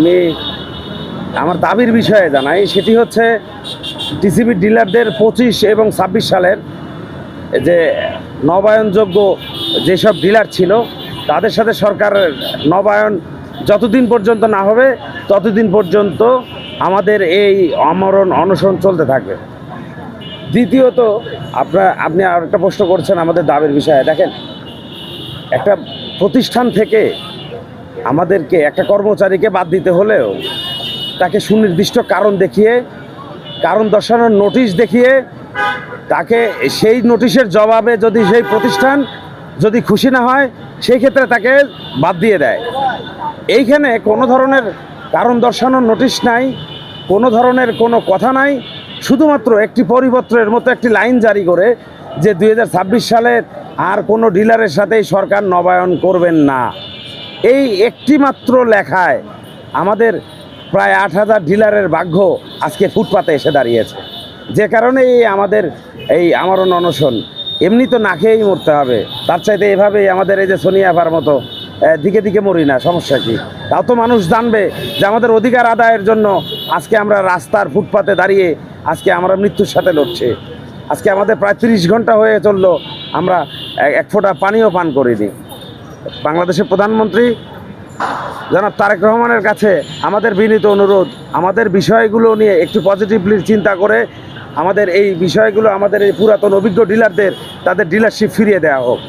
আমি আমার দাবির বিষয়ে জানাই, সেটি হচ্ছে টিসিবি ডিলারদের 25 এবং 26 সালের যে নবায়নযোগ্য যেসব ডিলার ছিল তাদের সাথে সরকারের নবায়ন যতদিন পর্যন্ত না হবে ততদিন পর্যন্ত আমাদের এই আমরণ অনশন চলতে থাকবে। দ্বিতীয়ত আপনি আর একটা প্রশ্ন করছেন আমাদের দাবির বিষয়ে। দেখেন, একটা প্রতিষ্ঠান থেকে আমাদেরকে একটা কর্মচারীকে বাদ দিতে হলেও তাকে সুনির্দিষ্ট কারণ দেখিয়ে, কারণ দর্শানোর নোটিশ দেখিয়ে, তাকে সেই নোটিশের জবাবে যদি সেই প্রতিষ্ঠান যদি খুশি না হয় সেই ক্ষেত্রে তাকে বাদ দিয়ে দেয়। এইখানে কোনো ধরনের কারণ দর্শানোর নোটিশ নাই, কোনো ধরনের কোনো কথা নাই, শুধুমাত্র একটি পরিপত্রের মতো একটি লাইন জারি করে যে 2026 সালের আর কোনো ডিলারের সাথেই সরকার নবায়ন করবেন না। এই একটি মাত্র লেখায় আমাদের প্রায় 8000 ডিলারের ভাগ্য আজকে ফুটপাতে এসে দাঁড়িয়েছে। যে কারণে আমাদের এই আমরণ অনশন, এমনি তো না খেয়েই মরতে হবে, তার চাইতে এভাবেই আমাদের এই যে সোনিয়াপার মতো দিকে দিকে মরি না, সমস্যা কি? তাও তো মানুষ জানবে যে আমাদের অধিকার আদায়ের জন্য আজকে আমরা রাস্তার ফুটপাতে দাঁড়িয়ে আজকে আমরা মৃত্যুর সাথে লড়ছি। আজকে আমাদের প্রায় 30 ঘন্টা হয়ে চললো, আমরা এক ফোঁটা পানিও পান করিনি। বাংলাদেশের প্রধানমন্ত্রী জনাব তারেক রহমানের কাছে আমাদের বিনীত অনুরোধ, আমাদের বিষয়গুলো নিয়ে একটু পজিটিভলি চিন্তা করে আমাদের এই বিষয়গুলো, আমাদের এই পুরাতন অভিজ্ঞ ডিলারদের তাদের ডিলারশিপ ফিরিয়ে দেওয়া হোক।